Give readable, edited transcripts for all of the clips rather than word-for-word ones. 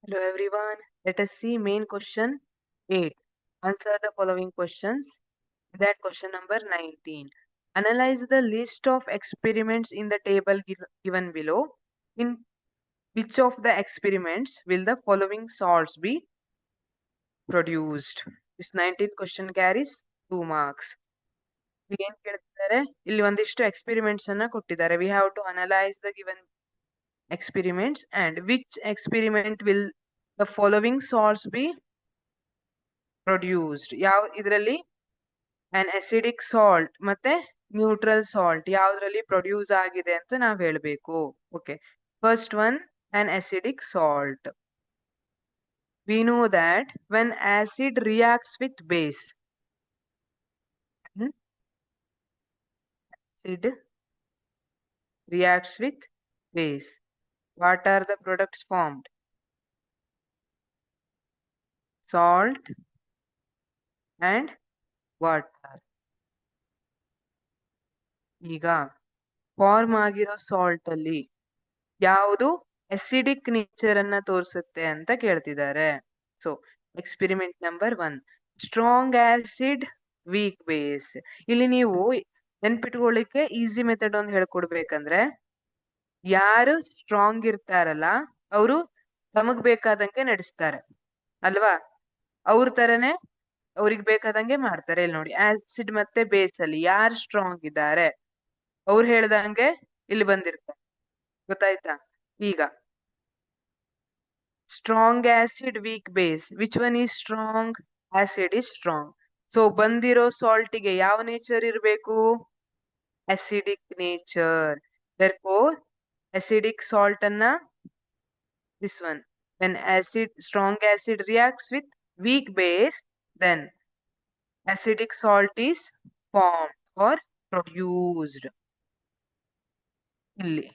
Hello everyone. Let us see main question 8. Answer the following questions. That question number 19. Analyze the list of experiments in the table given below. In which of the experiments will the following salts be produced? This 19th question carries 2 marks. ಏನ್ ಕೇಳ್ತಿದ್ದಾರೆ ಇಲ್ಲಿ ಒಂದಿಷ್ಟು experiments ಅನ್ನ ಕೊಟ್ಟಿದ್ದಾರೆ. We have to analyze the given experiments and which experiment will the following salts be produced. ಯಾವ ಇದರಲ್ಲಿ an acidic salt ಮತ್ತೆ neutral salt ಯಾವ್ದ್ರಲ್ಲಿ ಪ್ರೊಡ್ಯೂಸ್ ಆಗಿದೆ ಅಂತ ನಾವ್ ಹೇಳ್ಬೇಕು. Okay, first one, an acidic salt. We know that when acid reacts with base, acid reacts with base, what are the products formed? Salt and water. ಈಗ form ಆಗಿರೋ salt ಅಲ್ಲಿ ಯಾವುದು acidic nature ಅನ್ನ ತೋರಿಸುತ್ತೆ ಅಂತ ಕೇಳ್ತಿದ್ದಾರೆ. So experiment number 1, strong acid weak base. ಇಲ್ಲಿ ನೀವು ನೆನ್ಪಿಟ್ಕೊಳ್ಳಿಕ್ಕೆ ಈಸಿ ಮೆಥಡ್ ಒಂದು ಹೇಳ್ಕೊಡ್ಬೇಕಂದ್ರೆ, ಯಾರು ಸ್ಟ್ರಾಂಗ್ ಇರ್ತಾರಲ್ಲ ಅವರು ತಮಗ್ ಬೇಕಾದಂಗೆ ನಡೆಸ್ತಾರೆ ಅಲ್ವಾ, ಅವ್ರ ತರನೇ ಅವ್ರಿಗೆ ಬೇಕಾದಂಗೆ ಮಾಡ್ತಾರೆ. ಇಲ್ಲಿ ನೋಡಿ, ಆಸಿಡ್ ಮತ್ತೆ ಬೇಸ್ ಅಲ್ಲಿ ಯಾರು ಸ್ಟ್ರಾಂಗ್ ಇದ್ದಾರೆ ಅವ್ರು ಹೇಳ್ದಂಗೆ ಇಲ್ಲಿ ಬಂದಿರ್ತಾರೆ. ಗೊತ್ತಾಯ್ತಾ? ಈಗ strong acid weak base, which one is strong? Acid is strong. So ಬಂದಿರೋ ಸಾಲ್ಟಿಗೆ ಯಾವ ನೇಚರ್ ಇರಬೇಕು? Acidic nature. therefore acidic salt ಅನ್ನ this one, when strong acid reacts with weak base, then acidic salt is formed or produced. ಇಲ್ಲಿ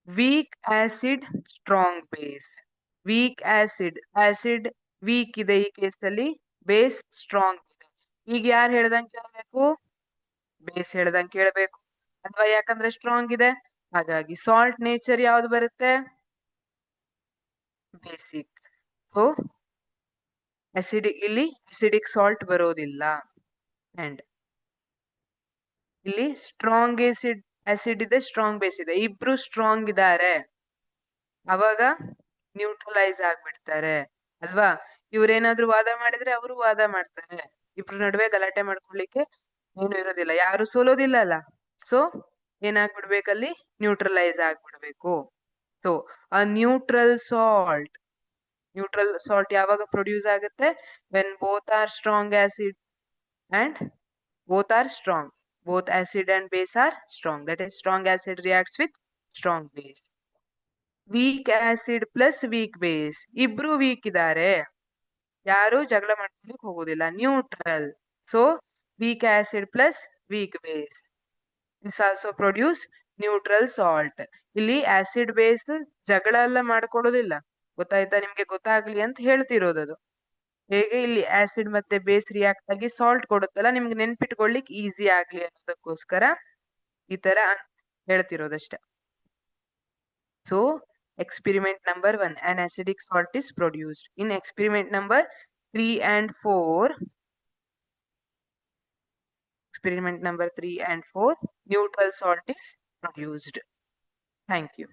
weak acid strong base. weak acid weak ಇದೆ ಈ ಕೇಸಲ್ಲಿ, base strong ಇದೆ. ಈಗ ಯಾರು ಹೇಳ್ದಂಗೆ ಕೇಳಬೇಕು? ಬೇಸ್ ಹೇಳ್ದಂಗೆ ಕೇಳಬೇಕು ಅಥವಾ, ಯಾಕಂದ್ರೆ ಸ್ಟ್ರಾಂಗ್ ಇದೆ ಹಾಗಾಗಿ ಸಾಲ್ಟ್ ನೇಚರ್ ಯಾವ್ದು ಬರುತ್ತೆ? ಬೇಸಿಕ್. ಸೊ ಇಲ್ಲಿ ಅಸಿಡಿಕ್ ಸಾಲ್ಟ್ ಬರೋದಿಲ್ಲ. ಅಂಡ್ ಇಲ್ಲಿ ಸ್ಟ್ರಾಂಗ್ ಆಸಿಡ್ ಇದೆ, ಸ್ಟ್ರಾಂಗ್ ಬೇಸ್ ಇದೆ, ಇಬ್ರು ಸ್ಟ್ರಾಂಗ್ ಇದ್ದಾರೆ, ಅವಾಗ ನ್ಯೂಟ್ರಲೈಸ್ ಆಗ್ಬಿಡ್ತಾರೆ ಅಲ್ವಾ. ಇವ್ರೇನಾದ್ರೂ ವಾದ ಮಾಡಿದ್ರೆ ಅವರು ವಾದ ಮಾಡ್ತಾರೆ, ಇಬ್ರು ನಡುವೆ ಗಲಾಟೆ ಮಾಡ್ಕೊಳ್ಲಿಕ್ಕೆ ಏನು ಇರೋದಿಲ್ಲ, ಯಾರು ಸೋಲೋದಿಲ್ಲ ಅಲ್ಲ. ಸೊ ಏನಾಗ್ಬಿಡ್ಬೇಕಲ್ಲಿ? ನ್ಯೂಟ್ರಲೈಸ್ ಆಗ್ಬಿಡ್ಬೇಕು. ಸೊ ಆ ನ್ಯೂಟ್ರಲ್ ಸಾಲ್ಟ್ ಯಾವಾಗ ಪ್ರೊಡ್ಯೂಸ್ ಆಗುತ್ತೆ? When both are strong acid and both are strong. Both acid and base are strong. That is, strong acid reacts with strong base. Weak acid plus weak base. ಇಬ್ರು weak ಇದ್ದಾರೆ, ಯಾರು ಜಗಳ ಮಾಡ್ಲಿಕ್ಕೆ ಹೋಗೋದಿಲ್ಲ, neutral. So weak acid plus weak base. This also produce neutral salt. ಇಲ್ಲಿ acid base ಜಗಳ ಎಲ್ಲ ಮಾಡ್ಕೊಳ್ಳೋದಿಲ್ಲ. ಗೊತ್ತಾಯ್ತಾ? ನಿಮ್ಗೆ ಗೊತ್ತಾಗ್ಲಿ ಅಂತ ಹೇಳ್ತಿರೋದದು. ಹೇಗೆ ಇಲ್ಲಿ ಆಸಿಡ್ ಮತ್ತೆ ಬೇಸ್ ರಿಯಾಕ್ಟ್ ಆಗಿ ಸಾಲ್ಟ್ ಕೊಡುತ್ತಲ್ಲ, ನಿಮ್ಗೆ ನೆನ್ಪಿಟ್ಕೊಳ್ಳಿಕ್ ಈಸಿ ಆಗ್ಲಿ ಅನ್ನೋದಕ್ಕೋಸ್ಕರ ಈ ತರ ಹೇಳ್ತಿರೋದಷ್ಟೇ. So experiment number 1, an acidic salt is produced. In experiment number 3 and 4, neutral salt is produced. Thank you.